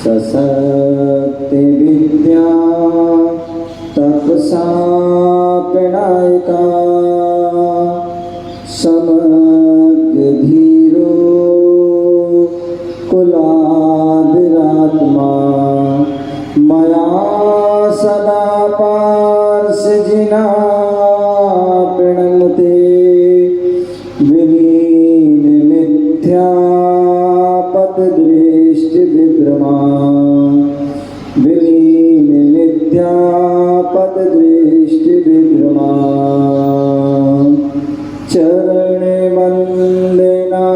सशक्ति विद्या तपसा पिनायका समग्र धीरो कुलाभिरात्मा मया सदा पार्षजिना प्रणमते विलीन मिथ्या पददृष्टि विभ्रमा विलीन मिथ्या पददृष्टि विभ्रमा चरण वंदना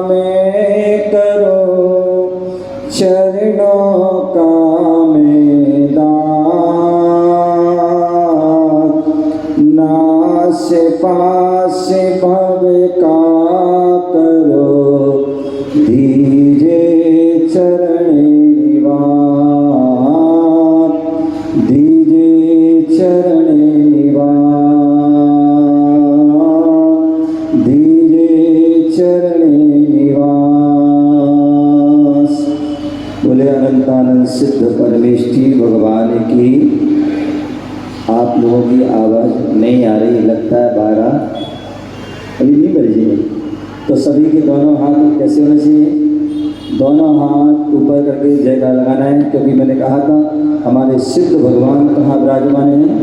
में करो चरणों का में दान नास पास भव का करो दीजे चरण निवास दीजे चरण निवास दीजे चरण निवास। बोले अनंतानंद सिद्ध परमेष्ठी भगवान की। आप लोगों की आवाज़ नहीं आ रही, लगता है 12 अभी नहीं बजी है। तो सभी के दोनों हाथ कैसे होने चाहिए? दोनों हाथ ऊपर करके जयकार लगाना है, क्योंकि मैंने कहा था हमारे सिद्ध भगवान कहाँ विराजमान हैं?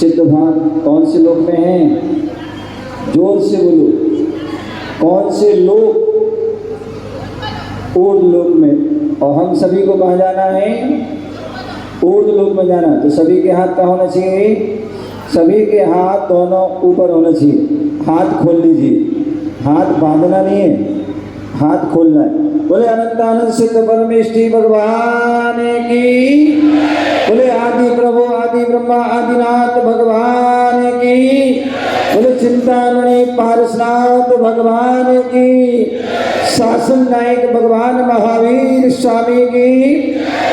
सिद्ध भगवान कौन से लोक में हैं? जोर से बोलो, कौन से लोक? ऊर्ध्व लोक में। और हम सभी को कहाँ जाना है? ऊर्ध्व लोक में जाना। तो सभी के हाथ कहाँ होना चाहिए? सभी के हाथ दोनों ऊपर होना चाहिए। हाथ खोल लीजिए, हाथ बांधना नहीं है, हाथ खोलना है। बोले अनंतानंद सिद्ध परमेष्ठी भगवान की। बोले आदि प्रभु आदि ब्रह्मा आदिनाथ भगवान की। बोले चिंतामणि पारसनाथ भगवान की। शासन नायक भगवान महावीर स्वामी की।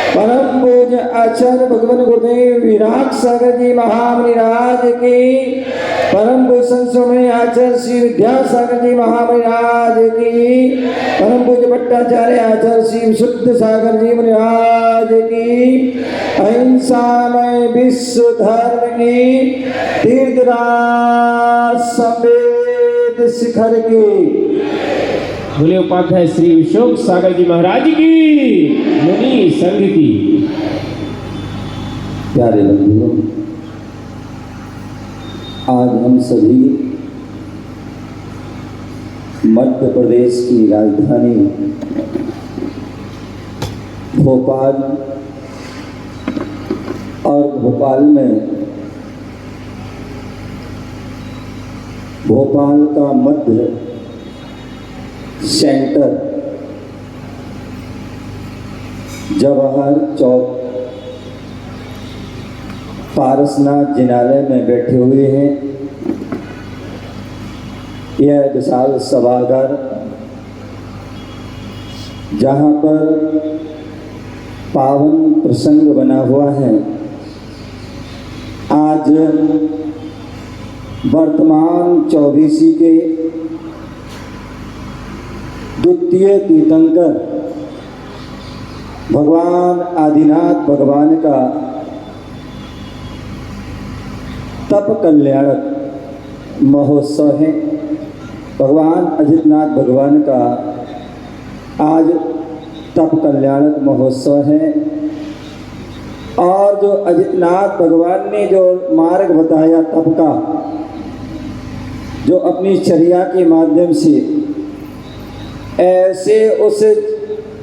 परम पूज्य आचार्य भगवान गुरुदेव विराट सागर जी महामनिराज की। परम भूषण स्वामी आचार्य श्री विद्यासागर जी महामनिराज की। परम पूज्य भट्टाचार्य आचार्य श्री विशुद्ध सागर जी महाराज की। अहिंसामय विश्व धर्म की तीर्थराज सफेद शिखर की। बोले उपाध्याय श्री विशोक सागर जी महाराज की। मुनि संघ की। प्यारे बंधुओं, आज हम सभी मध्य प्रदेश की राजधानी भोपाल और भोपाल में भोपाल का मध्य सेंटर जवाहर चौक पारसनाथ जिनालय में बैठे हुए हैं। यह विशाल सभागार जहाँ पर पावन प्रसंग बना हुआ है। आज वर्तमान 24 के द्वितीय तीर्थंकर भगवान आदिनाथ भगवान का तप कल्याणक महोत्सव है। भगवान अजितनाथ भगवान का आज तप कल्याणक महोत्सव है। और जो अजितनाथ भगवान ने जो मार्ग बताया तप का, जो अपनी चर्या के माध्यम से ऐसे उस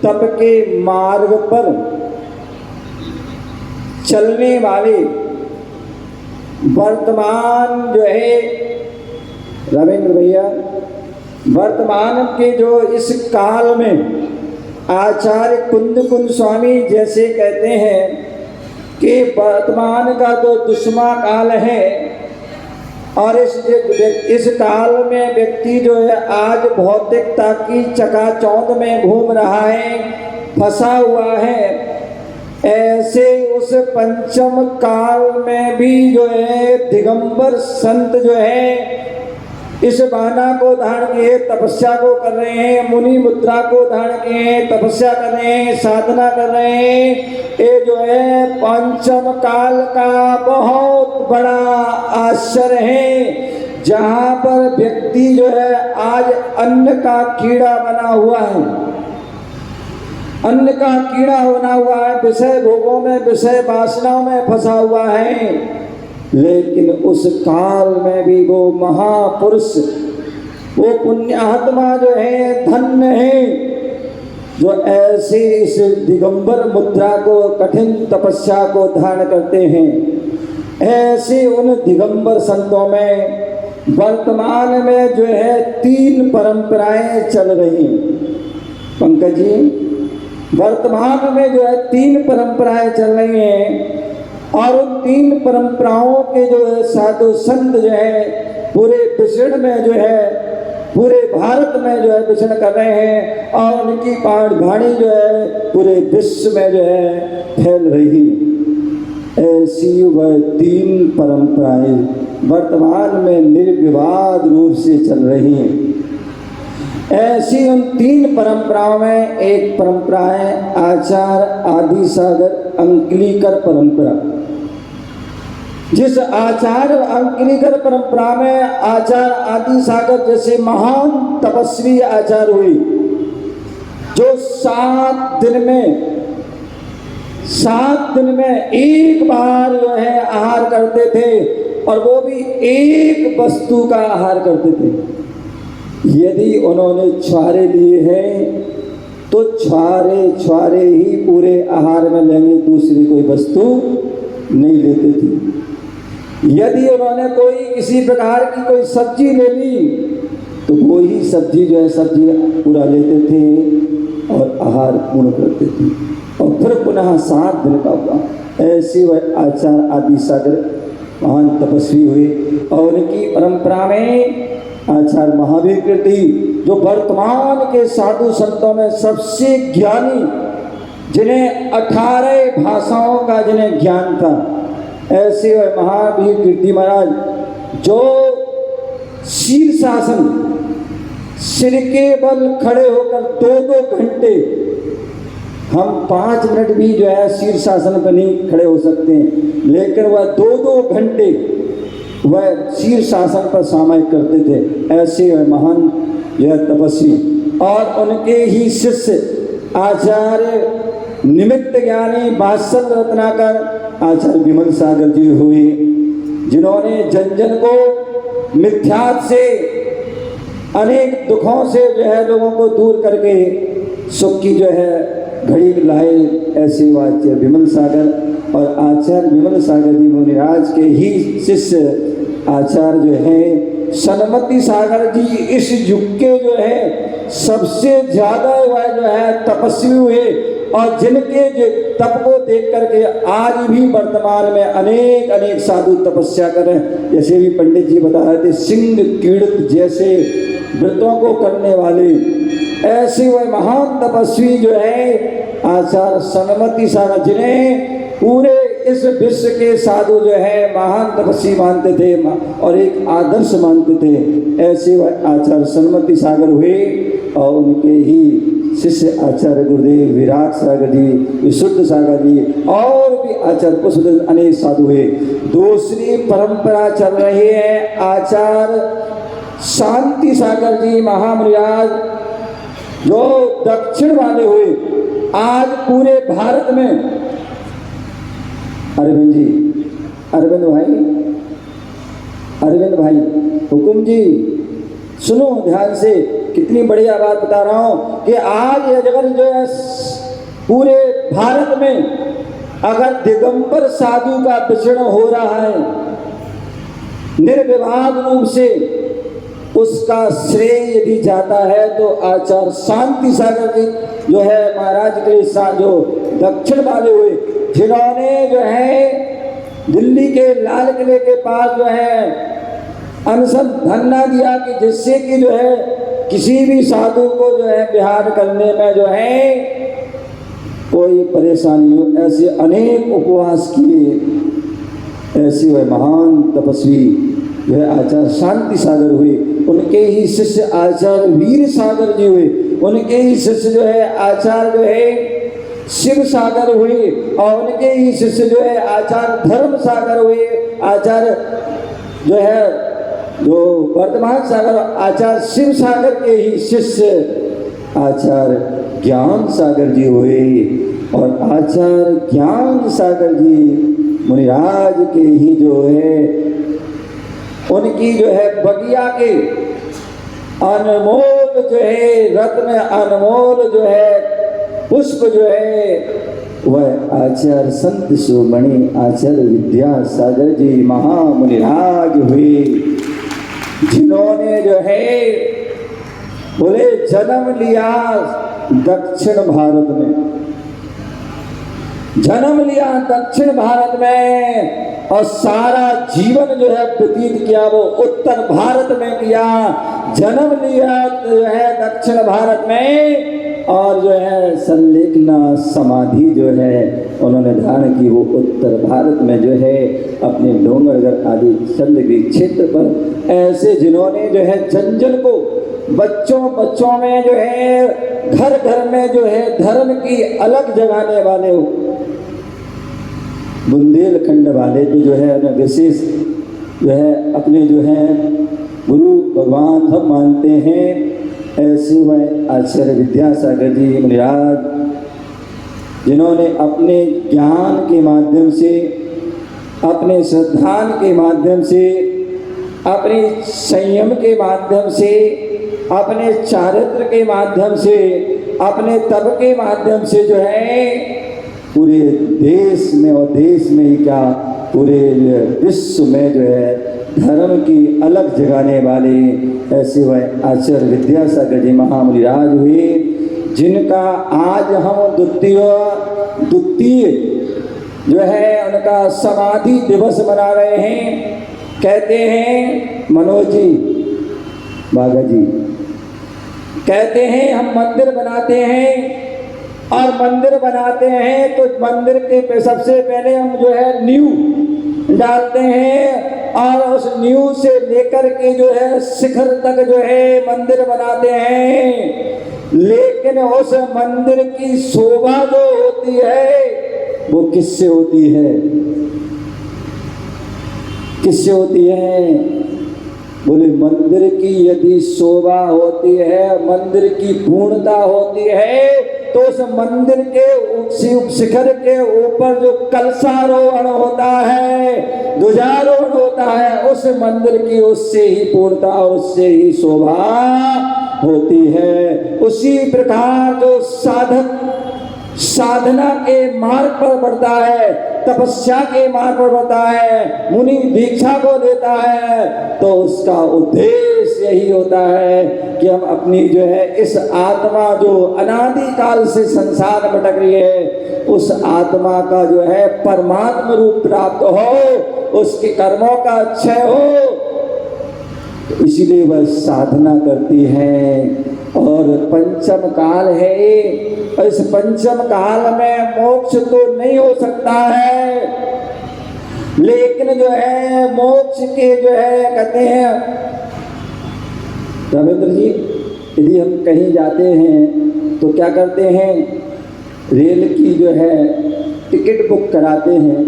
तप के मार्ग पर चलने वाले वर्तमान जो है रविंद्र भैया, वर्तमान के जो इस काल में आचार्य कुंद स्वामी जैसे कहते हैं कि वर्तमान का तो दुष्मा काल है और इस काल में व्यक्ति जो है आज भौतिकता की चकाचौंध में घूम रहा है, फंसा हुआ है। ऐसे उस पंचम काल में भी जो है दिगंबर संत जो है इस बहाना को धारण किए तपस्या को कर रहे हैं, मुनि मुद्रा को धारण किए तपस्या कर रहे हैं, साधना कर रहे हैं। ये जो है पंचम काल का बहुत बड़ा आश्चर्य है, जहाँ पर व्यक्ति जो है आज अन्न का कीड़ा बना हुआ है, अन्न का कीड़ा बना हुआ है, विषय भोगों में विषय वासनाओं में फंसा हुआ है। लेकिन उस काल में भी वो महापुरुष, वो पुण्यात्मा जो है धन्य है, जो ऐसे इस दिगंबर मुद्रा को, कठिन तपस्या को धारण करते हैं। ऐसे उन दिगंबर संतों में वर्तमान में जो है 3 परंपराएं चल रही हैं। पंकज जी, वर्तमान में जो है 3 परंपराएं चल रही हैं, और उन 3 परंपराओं के जो है साधु संत जो है पूरे विश्व में जो है, पूरे भारत में जो है विचरण कर रहे हैं, और उनकी पाठवाणी जो है पूरे विश्व में जो है फैल रही। ऐसी वह 3 परंपराएं वर्तमान में निर्विवाद रूप से चल रही हैं। ऐसी उन 3 परंपराओं में एक परंपरा है आचार्य आदि सागर अंकलीकर परंपरा। जिस आचार्य अंकलीकर परंपरा में आचार्य आदि सागर जैसे महान तपस्वी आचार्य हुए, जो 7 दिन में एक बार जो है आहार करते थे, और वो भी एक वस्तु का आहार करते थे। यदि उन्होंने छुआरे लिए हैं तो छुआरे ही पूरे आहार में लेंगे, दूसरी कोई वस्तु नहीं लेते थे। यदि उन्होंने कोई किसी प्रकार की कोई सब्जी ले ली तो वो ही सब्जी जो है सब्जी पूरा लेते थे और आहार पूर्ण करते थे, और फिर पुनः 7 दिन का हुआ। ऐसे वह आचार्य आदि सागर महान तपस्वी हुए, और उनकी परंपरा में आचार्य महावीर कीर्ति, जो वर्तमान के साधु संतों में सबसे ज्ञानी, जिन्हें 18 भाषाओं का जिन्हें ज्ञान था, ऐसे वह महावीर कीर्ति महाराज, जो शीर्षासन, सिर के बल खड़े होकर 2-2 घंटे, हम 5 मिनट भी जो है शीर्षासन पर नहीं खड़े हो सकते हैं, लेकिन वह 2-2 घंटे वह शीर्षासन पर सामयिक करते थे। ऐसे वह महान जो है तपस्वी, और उनके ही शिष्य आचार्य निमित्त ज्ञानी वात्सल रत्नाकर आचार्य विमल सागर जी हुए, जिन्होंने जन को मिथ्यात से, अनेक दुखों से जो है लोगों को दूर करके सुख की जो है घड़ी लाए। ऐसे आचार्य विमल सागर, और आचार्य विमल सागर जी मुनिराज के ही शिष्य आचार्य जो है सनमति सागर जी, इस युग के जो है सबसे ज्यादा वह जो है तपस्वी हुए, और जिनके जो तप को देख करके आज भी वर्तमान में अनेक साधु तपस्या कर रहे हैं। जैसे भी पंडित जी बता रहे थे, सिंह कीड़ित जैसे व्रतों को करने वाले, ऐसे वह महान तपस्वी जो है आचार्य सनमति सागर, जिन्हें पूरे इस विश्व के साधु जो है महान तपस्वी मानते थे और एक आदर्श मानते थे। ऐसे वह आचार्य सनमति सागर हुए, और उनके ही शिष्य आचार्य गुरुदेव विराट सागर जी, विशुद्ध सागर जी, और भी आचार्य पुष्प अनेक साधु हुए। दूसरी परंपरा चल रही है आचार्य शांति सागर जी महामुनिराज, जो दक्षिण वाले हुए। आज पूरे भारत में अरविंद जी, अरविंद भाई हुकुम जी, सुनो ध्यान से, कितनी बढ़िया बात बता रहा हूँ कि आज ये जगह जो है पूरे भारत में अगर दिगंबर साधु का विचरण हो रहा है निर्विवाद रूप से, उसका श्रेय यदि जाता है तो आचार्य शांति सागर जी जो है महाराज के साथ, जो दक्षिण वाले हुए, जिन्होंने जो है दिल्ली के लाल किले के पास जो है अनशन धरना दिया कि जिससे कि जो है किसी भी साधु को जो है विहार करने में जो है कोई परेशानी हो। ऐसे अनेक उपवास किए। ऐसे वह महान तपस्वी जो है आचार्य शांति सागर हुए, उनके ही शिष्य आचार्य वीर सागर जी हुए, उनके ही शिष्य जो है आचार्य जो है शिव सागर हुए, और उनके ही शिष्य जो है आचार्य धर्म सागर हुए, आचार्य जो है जो वर्तमान सागर आचार्य शिव सागर के ही शिष्य आचार्य ज्ञान सागर जी हुए, और आचार्य ज्ञान सागर जी मुनिराज के ही जो है उनकी जो है बगिया के अनमोल जो है रत्न, अनमोल जो है पुष्प जो है वह आचार्य संत शिरोमणि आचार्य विद्यासागर जी महामुनिराज हुए, जिन्होंने जो है बोले जन्म लिया दक्षिण भारत में, जन्म लिया दक्षिण भारत में, और सारा जीवन जो है व्यतीत किया वो उत्तर भारत में किया। जन्म लिया जो है दक्षिण भारत में, और जो है संलेखना समाधि जो है उन्होंने धारण की वो उत्तर भारत में जो है अपने डोंगरगढ़ आदि चंद्रगिरी क्षेत्र पर। ऐसे जिन्होंने जो है जन जन को बच्चों में जो है घर घर में जो है धर्म की अलग जगाने वाले हो, बुंदेलखंड वाले तो जो है उन्हें विशेष जो है अपने जो है गुरु भगवान सब मानते हैं। ऐसे वह आचार्य विद्यासागर जी मुनिराज, जिन्होंने अपने ज्ञान के माध्यम से, अपने श्रद्धान के माध्यम से, अपने संयम के माध्यम से, अपने चारित्र के माध्यम से, अपने तप के माध्यम से जो है पूरे देश में और देश में ही क्या पूरे विश्व में जो है धर्म की अलग जगाने वाले ऐसे वह आचार्य विद्यासागर जी महामुनिराज हुए, जिनका आज हम द्वितीय जो है उनका समाधि दिवस मना रहे हैं। कहते हैं मनोज जी बागा जी कहते हैं हम मंदिर बनाते हैं, और मंदिर बनाते हैं तो मंदिर के सबसे पहले हम जो है नींव डालते हैं, और उस नींव से लेकर के जो है शिखर तक जो है मंदिर बनाते हैं। लेकिन उस मंदिर की शोभा जो होती है वो किससे होती है? किससे होती है? बोले मंदिर की यदि शोभा होती है, मंदिर की पूर्णता होती है, तो उस मंदिर के शिखर के ऊपर जो कलशारोहण होता है, ध्वजारोहण होता है, उस मंदिर की उससे ही पूर्णता, उससे ही शोभा होती है। उसी प्रकार जो साधक साधना के मार्ग पर बढ़ता है, तपस्या के मार्ग पर बढ़ता है, मुनि दीक्षा को देता है, तो उसका उद्देश्य यही होता है कि हम अपनी जो है इस आत्मा जो अनादि काल से संसार में भटक रही है, उस आत्मा का जो है परमात्मा रूप प्राप्त हो, उसके कर्मों का क्षय हो, तो इसीलिए वह साधना करती है। और पंचम काल है, और इस पंचम काल में मोक्ष तो नहीं हो सकता है, लेकिन जो है मोक्ष के जो है कहते हैं रविंद्र जी, यदि हम कहीं जाते हैं तो क्या करते हैं, रेल की जो है टिकट बुक कराते हैं,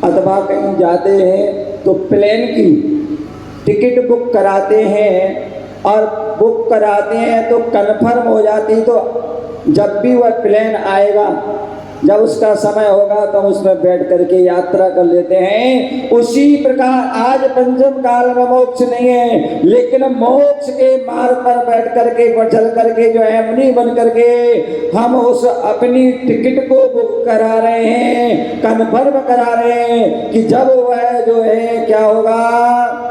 अथवा कहीं जाते हैं तो प्लेन की टिकट बुक कराते हैं, और बुक कराते हैं तो कन्फर्म हो जाती, तो जब भी वह प्लेन आएगा, जब उसका समय होगा तो उसमें बैठ करके यात्रा कर लेते हैं। उसी प्रकार आज पंचम काल में मोक्ष नहीं है, लेकिन मोक्ष के मार्ग पर बैठ करके चल करके जो है मुनि बन करके हम उस अपनी टिकट को बुक करा रहे हैं, कन्फर्म करा रहे हैं कि जब वह जो है क्या होगा,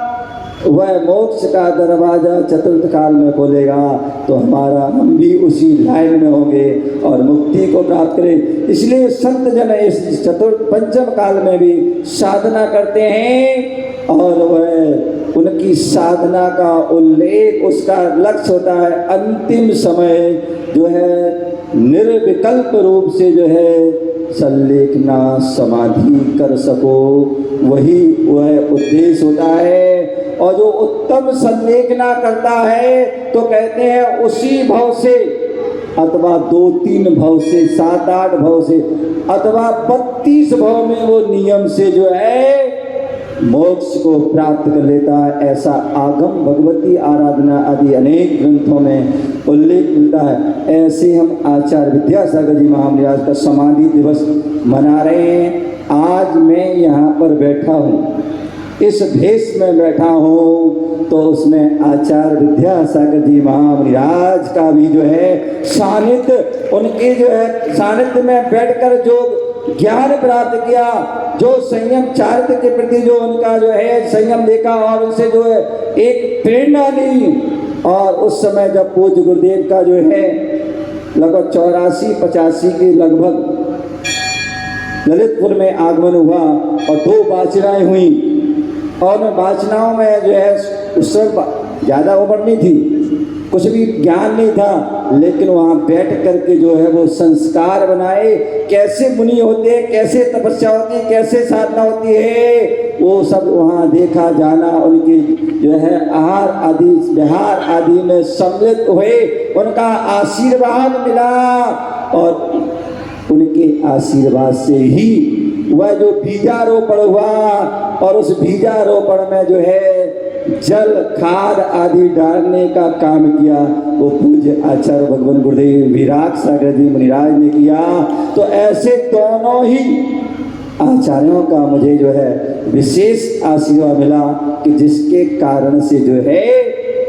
वह मोक्ष का दरवाजा चतुर्थ काल में खोलेगा, तो हम भी उसी लाइन में होंगे और मुक्ति को प्राप्त करें। इसलिए संत जन इस चतुर्थ पंचम काल में भी साधना करते हैं, और वह उनकी साधना का उल्लेख, उसका लक्ष्य होता है अंतिम समय जो है निर्विकल्प रूप से जो है संलेखना समाधि कर सको, वही वह उद्देश्य होता है। और जो उत्तम संलेखना करता है तो कहते हैं उसी भव से अथवा 2-3 भव से 7-8 भव से अथवा 32 भव में वो नियम से जो है मोक्ष को प्राप्त कर लेता है। ऐसा आगम भगवती आराधना आदि अनेक ग्रंथों में उल्लेख मिलता है। ऐसे हम आचार्य विद्यासागर जी महाराज का समाधि दिवस मना रहे हैं। आज मैं यहाँ पर बैठा हूँ, इस भेष में बैठा हूँ, तो उसमें आचार्य विद्यासागर जी महाराज का भी जो है सानिध्य, उनके जो है सानिध्य में बैठकर जो ज्ञान प्राप्त किया, जो संयम चारित्र के प्रति जो उनका जो है संयम देखा और उनसे जो है एक प्रेरणा ली। और उस समय जब पूज्य गुरुदेव का जो है लगभग 84-85 के लगभग ललितपुर में आगमन हुआ और 2 वाचनाएं हुई और उन वाचनाओं में जो है उस वक्त ज़्यादा उम्र नहीं थी, कुछ भी ज्ञान नहीं था, लेकिन वहाँ बैठ करके जो है वो संस्कार बनाए, कैसे मुनि होते हैं, कैसे तपस्या होती है, कैसे साधना होती है, वो सब वहाँ देखा जाना। उनकी जो है आहार आदि विहार आदि में सम्मिलित हुए, उनका आशीर्वाद मिला और उनके आशीर्वाद से ही वह जो बीजारोपण हुआ और उस बीजारोपण में जो है जल खाद आदि डालने का काम किया वो पूज्य आचार्य भगवान गुरुदेव विराग सागर जी मुनिराज ने किया। तो ऐसे दोनों ही आचार्यों का मुझे जो है विशेष आशीर्वाद मिला कि जिसके कारण से जो है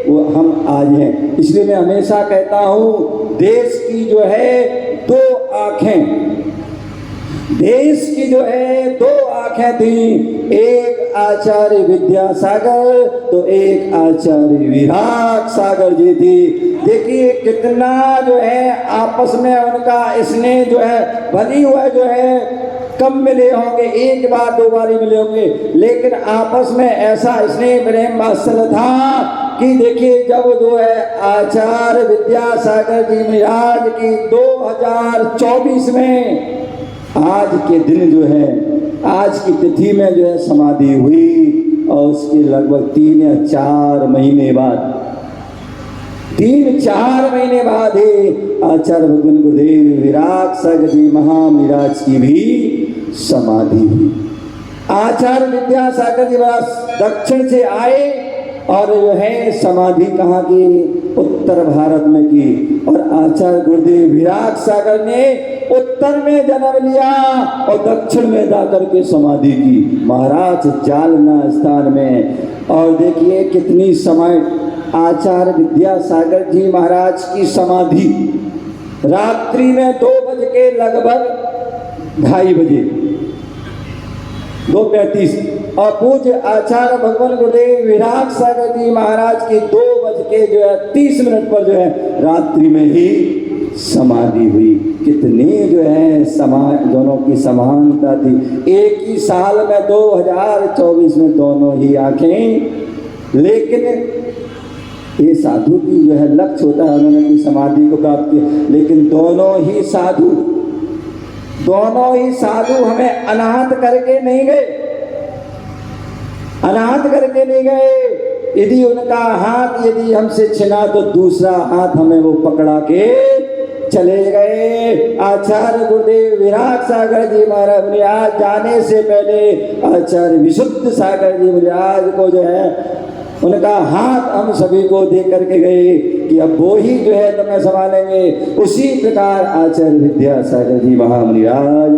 वो हम आज हैं। इसलिए मैं हमेशा कहता हूँ देश की जो है 2 आँखें, देश की जो है 2 आँखें थी, एक आचार्य विद्यासागर तो एक आचार्य विराग सागर जी थी। देखिए कितना जो है आपस में उनका स्नेह जो है भली हुआ जो है कम मिले होंगे, 1 बार 2 बार ही मिले होंगे, लेकिन आपस में ऐसा स्नेह प्रेम वात्सल्य था कि देखिए जब जो है आचार्य विद्यासागर जी महाराज की 2024 में आज के दिन जो है आज की तिथि में जो है समाधि हुई और उसके लगभग 3 या 4 महीने बाद 3-4 महीने बाद ही आचार्य भगवान गुरुदेव विराग सागर जी महाराज की भी समाधि हुई। आचार्य विद्यासागर जी महाराज दक्षिण से आए और जो है समाधि कहाँ की, उत्तर भारत में की, और आचार्य गुरुदेव विराग सागर ने उत्तर में जन्म लिया और दक्षिण में जाकर के समाधि की महाराज जालना स्थान में। और देखिए कितनी समय आचार्य विद्यासागर जी महाराज की समाधि रात्रि में 2 बज के लगभग 2:30 बजे 2:35 और पूज्य आचार्य भगवान गुरुदेव विराग सागर जी महाराज की 2:30 पर जो है रात्रि में ही समाधि हुई। कितनी जो है दोनों की समानता थी। एक ही साल में 2024 में दोनों ही आंखें, लेकिन ये साधु की जो है लक्ष्य होता है उन्होंने अपनी समाधि को प्राप्त किया, लेकिन दोनों ही साधु हमें अनाथ करके नहीं गए, अनाथ करके नहीं गए। यदि उनका हाथ यदि हमसे छिना तो दूसरा हाथ हमें वो पकड़ा के चले गए। आचार्य गुरुदेव विराग सागर जी महाराज आज जाने से पहले आचार्य विशुद्ध सागर जी महाराज को जो है उनका हाथ हम सभी को दे करके गए कि अब वो ही जो है तुम्हें संभालेंगे। उसी प्रकार आचार्य विद्यासागर जी महाराज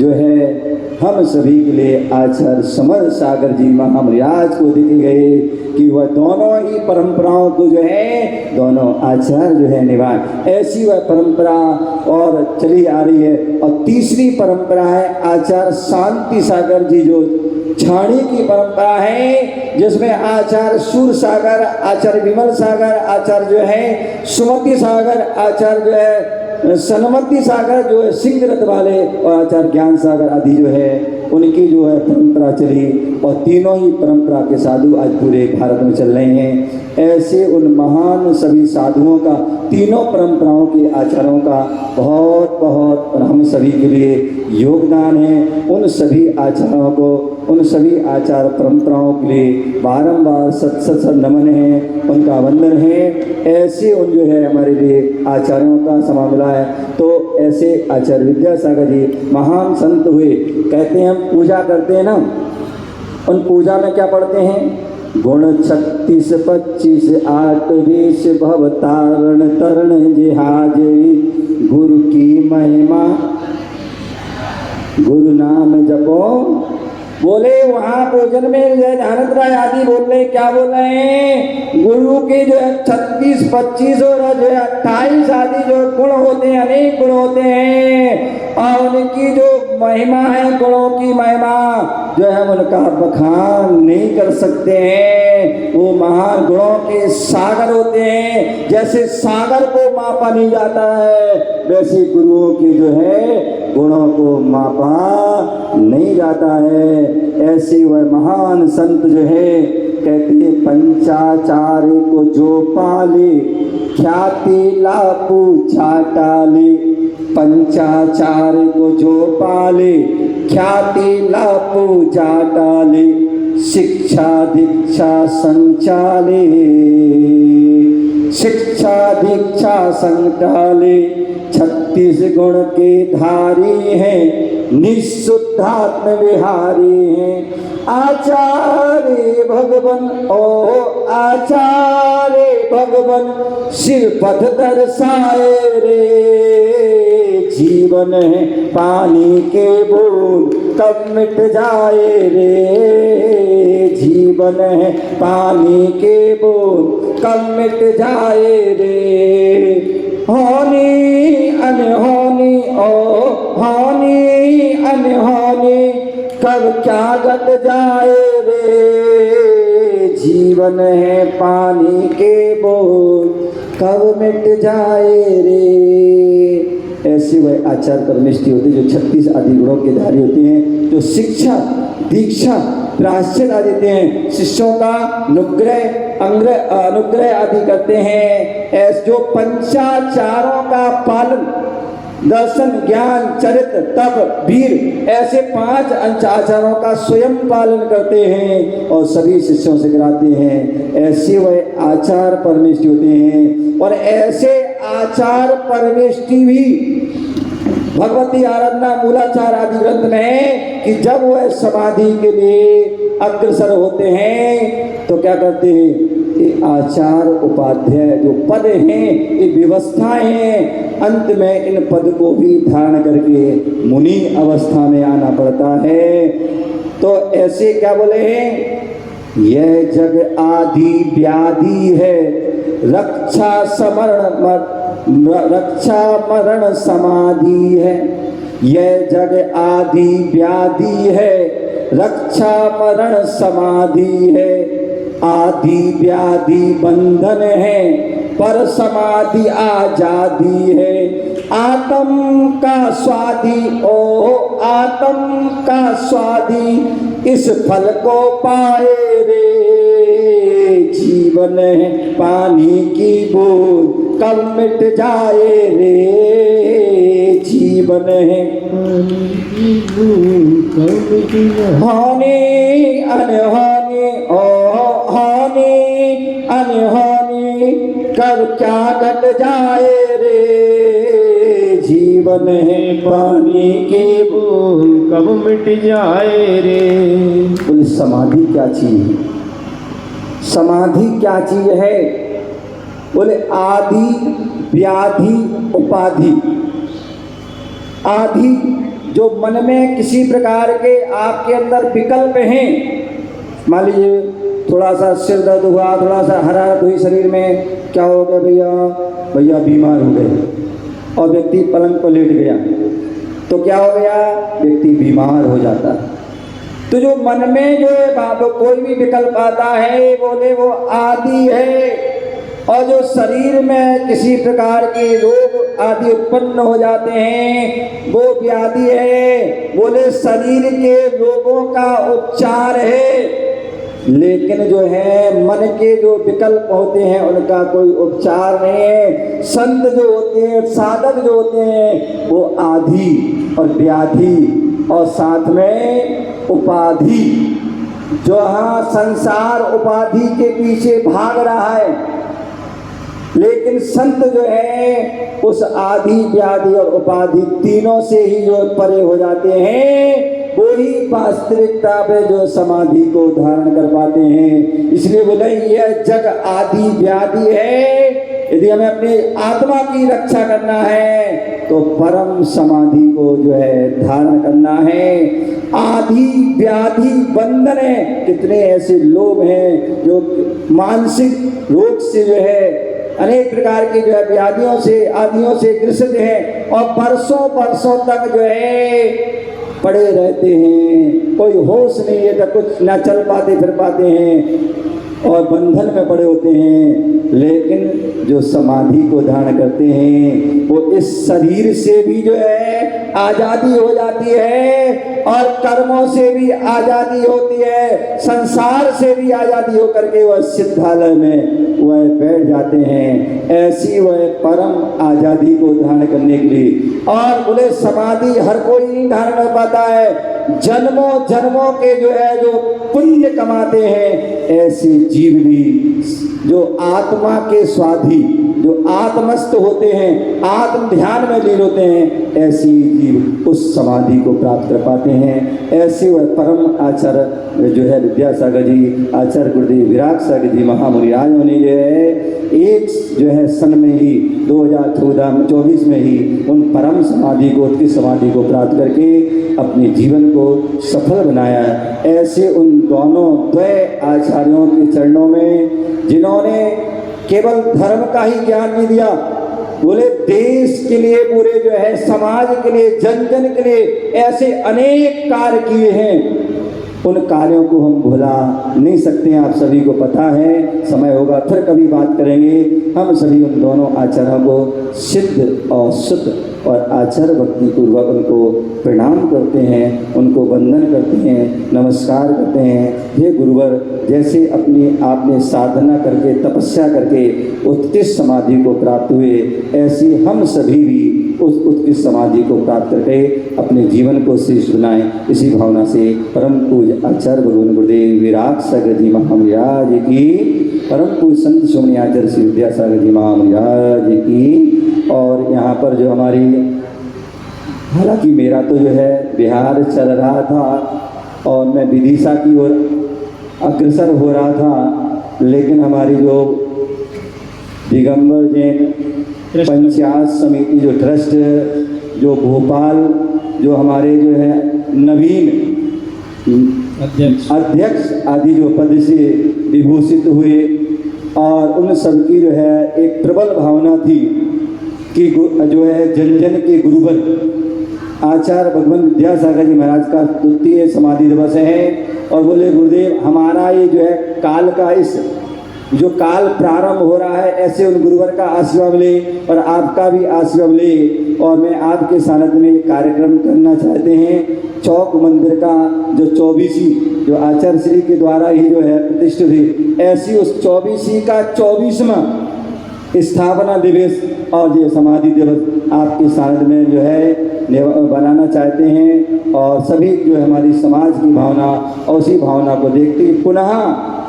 जो है हम सभी के लिए आचार्य समर सागर जी महाराज को देखे गए कि वह दोनों ही परंपराओं को जो है दोनों आचार्य जो है निभाए। ऐसी वह परंपरा और चली आ रही है। और तीसरी परंपरा है आचार्य शांति सागर जी जो छाणी की परंपरा है, जिसमें आचार्य सूर सागर, आचार्य विमल सागर, आचार्य जो है सुमति सागर, आचार्य जो है सनमति सागर जो है सिंहरथ वाले, और आचार्य ज्ञान सागर आदि जो है उनकी जो है परंपरा चली। और तीनों ही परंपरा के साधु आज पूरे भारत में चल रहे हैं। ऐसे उन महान सभी साधुओं का, तीनों परंपराओं के आचार्यों का बहुत बहुत हम सभी के लिए योगदान है। उन सभी आचार्यों को उन सभी आचार परंपराओं के लिए बारंबार सत नमन है, उनका वंदन है। ऐसे उन जो है हमारे लिए आचार्यों का समा मिला है। तो ऐसे आचार्य विद्यासागर जी महान संत हुए। कहते हैं हम पूजा करते हैं ना, उन पूजा में क्या पढ़ते हैं? गुण 36 25 8 20 भव तारण तरण जिहाजरी, गुरु की महिमा गुरु नाम जपो। बोले वहाँ भोजन में ध्यानंद राय आदि बोल रहे, क्या बोल रहे हैं? गुरु के जो है 36 25 और जो है 28 आदि जो गुण होते हैं, अनेक गुण होते हैं, और उनकी जो महिमा है, गुणों की महिमा जो है उनका बखान नहीं कर सकते हैं। वो महान गुणों के सागर होते हैं। जैसे सागर को मापा नहीं जाता है, वैसे गुरुओं की जो है गुणों को मापा नहीं जाता है। ऐसे वह महान संत जो है कहते पंचाचार्य को जो पाले, ख्याति लापू छाटाले। पंचाचार्य को जो पाले, ख्याति लापू जाटाले, शिक्षा दीक्षा संचाले, शिक्षा दीक्षा संचाले। 36 गुण के धारी हैं, निःशुद्धात्म विहारी हैं। आचार्य भगवन ओ आचार्य भगवन, सिर पथ दर्शाए रे। जीवन है पानी के बूंद, कब मिट जाए रे। जीवन है पानी के बूंद, कब मिट जाए रे। होनी अनहोनी ओ होनी अनहोनी, कब क्या घट जाए रे। जीवन है पानी के बूंद, कब मिट जाए रे। ऐसे वह आचार परमेष्टि होते जो 36 आदि गुणों के धारी होते हैं, जो शिक्षा दीक्षा प्रायश्चित आदि देते हैं, शिष्यों का अनुग्रह आदि करते हैं। ऐसे जो पंचाचारों का पालन, दर्शन ज्ञान चरित्र तप वीर, ऐसे 5 आचारों का स्वयं पालन करते हैं और सभी शिष्यों से कराते हैं। ऐसे वह आचार परमेष्टि होते हैं। और ऐसे आचार परमेष्टि भी भगवती आराधना मूलाचार आदि ग्रंथ में है कि जब वह समाधि के लिए अग्रसर होते हैं तो क्या करते हैं? ये आचार उपाध्याय जो पद हैं, ये व्यवस्थाएं हैं, अंत में इन पद को भी धारण करके मुनि अवस्था में आना पड़ता है। तो ऐसे क्या बोले हैं? यह जग आदि व्याधि है, रक्षा मरण समाधि है। यह जग आदि व्याधि है, रक्षा मरण समाधि है। आदि व्याधि बंधन है, पर समाधि आजादी है। आत्म का स्वादी ओ आत्म का स्वादी, इस फल को पाए रे। जीवन है पानी की बूंद, कब मिट जाए रे। जीवन है हानि अनहानि ओ हानि अनहानि, कब क्या घट जाए रे। जीवन है पानी की बूंद, कब मिट जाए रे। बोले समाधि क्या चीज है? समाधि क्या चीज है? बोले आदि व्याधि उपाधि। आदि जो मन में किसी प्रकार के आपके अंदर विकल्प हैं, मान लीजिए थोड़ा सा सिर दर्द हुआ, थोड़ा सा हरारत हुई शरीर में, क्या हो गया भैया बीमार हो गए और व्यक्ति पलंग पर लेट गया, तो क्या हो गया? व्यक्ति बीमार हो जाता। तो जो मन में जो कोई भी विकल्प आता है, बोले वो आदि है। और जो शरीर में किसी प्रकार के रोग आदि उत्पन्न हो जाते हैं, वो व्याधि है। बोले शरीर के रोगों का उपचार है, लेकिन जो है मन के जो विकल्प होते हैं उनका कोई उपचार नहीं है। संत जो होते हैं, साधक जो होते हैं, वो आदि और व्याधि और साथ में उपाधि। जो हाँ संसार उपाधि के पीछे भाग रहा है, लेकिन संत जो है उस आदि व्याधि और उपाधि तीनों से ही जो परे हो जाते हैं, वही वास्तविकता में जो समाधि को धारण कर पाते हैं। इसलिए बोले यह जग आदि व्याधि है। यदि हमें अपनी आत्मा की रक्षा करना है तो परम समाधि को जो है धारण करना है। आदि व्याधि बंधन है। कितने ऐसे लोग हैं जो मानसिक रोग से जो है अनेक प्रकार की जो है व्याधियों से आदियों से ग्रसित हैं और बरसों बरसों तक जो है पड़े रहते हैं। कोई होश नहीं है, तो कुछ ना चल पाते फिर पाते हैं और बंधन में पड़े होते हैं। लेकिन जो समाधि को धारण करते हैं वो इस शरीर से भी जो है आजादी हो जाती है और कर्मों से भी आजादी होती है, संसार से भी आजादी होकर के वह सिद्धालय में वह बैठ जाते हैं। ऐसी वह परम आजादी को धारण करने के लिए। और बोले समाधि हर कोई नहीं धारण कर पाता है। जन्मों जन्मों के जो है जो पुण्य कमाते हैं ऐसे जीव भी, जो आत्मा के स्वाधी, जो आत्मस्थ होते हैं, आत्म ध्यान में लीन होते हैं, ऐसी जीव उस समाधि को प्राप्त कर पाते हैं। ऐसे वह परम आचार्य जो है विद्यासागर जी, आचार्य गुरुदेव विराग सागर जी महामुनि आज उन्हें जो है एक जो है सन में ही 2024 में ही उन परम समाधि को, उत्कृष्ट समाधि को प्राप्त करके अपने जीवन को सफल बनाया। ऐसे उन दोनों द्वय आचार्यों के चरणों में, जिन्होंने केवल धर्म का ही ज्ञान नहीं दिया, बोले देश के लिए, पूरे जो है समाज के लिए, जन जन के लिए ऐसे अनेक कार्य किए हैं। उन कार्यों को हम भुला नहीं सकते हैं, आप सभी को पता है। समय होगा फिर कभी बात करेंगे। हम सभी उन दोनों आचार्यों को सिद्ध और शुद्ध और आचार्य भक्ति पूर्वक उनको प्रणाम करते हैं, उनको वंदन करते हैं, नमस्कार करते हैं। हे गुरुवर, जैसे अपनी आपने साधना करके तपस्या करके उत्कृष्ट समाधि को प्राप्त हुए, ऐसी हम सभी भी उस उत्कृष्ट समाधि को प्राप्त करके अपने जीवन को श्रेष्ठ बनाएं। इसी भावना से परम पूज्य आचार्य भगवान गुरुदेव विराग सागर जी महामुनिराज की, परम पूज्य संत शिरोमणि आचार्य श्री विद्यासागर जी महामुनिराज की। और यहाँ पर जो हमारी, हालांकि मेरा तो जो है बिहार चल रहा था और मैं विदिशा की ओर अग्रसर हो रहा था, लेकिन हमारी जो दिगंबर जैन पंचायत समिति जो ट्रस्ट, जो भोपाल, जो हमारे जो है नवीन अध्यक्ष आदि जो पद से विभूषित हुए, और उन सबकी जो है एक प्रबल भावना थी कि जो है जन जन के गुरुवर आचार्य भगवान विद्यासागर जी महाराज का 2य समाधि दिवस है। और बोले गुरुदेव, हमारा ये जो है काल का इस जो काल प्रारंभ हो रहा है, ऐसे उन गुरुवर का आशीर्वाद मिले और आपका भी आशीर्वाद मिले। और मैं आपके सानिध्य में ये कार्यक्रम करना चाहते हैं। चौक मंदिर का जो 24वीं, जो आचार्य श्री के द्वारा ही जो है प्रतिष्ठित हुई, ऐसी उस 24वीं का 24वां स्थापना दिवस और ये समाधि दिवस आपके सानिध्य में जो है बनाना चाहते हैं। और सभी जो है हमारी समाज की भावना और उसी भावना को देखते हुए पुनः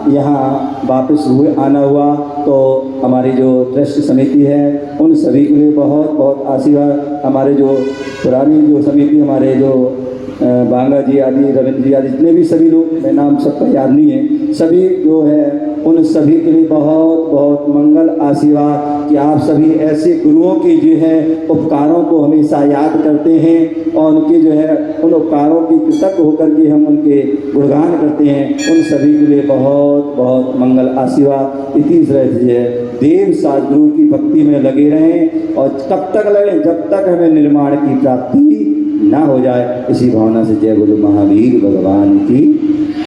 यहाँ वापस हुए आना हुआ, तो हमारी जो ट्रस्ट समिति है उन सभी के लिए बहुत बहुत आशीर्वाद। हमारे जो पुरानी जो समिति, हमारे जो बांगा जी आदि, रविंद्र जी आदि, जितने भी सभी लोग, मैं नाम सबका याद नहीं है, सभी जो है उन सभी के लिए बहुत बहुत मंगल आशीर्वाद कि आप सभी ऐसे गुरुओं के जो है उपकारों को हमेशा याद करते हैं और उनके जो है उन उपकारों की कृतज्ञ होकर के हम उनके गुणगान करते हैं। उन सभी के लिए बहुत बहुत मंगल आशीर्वाद। इसी तरह से देव सद्गुरु की भक्ति में लगे रहें और तब तक लगे जब तक हमें निर्माण की प्राप्ति ना हो जाए। इसी भावना से जय गुरु महावीर भगवान की।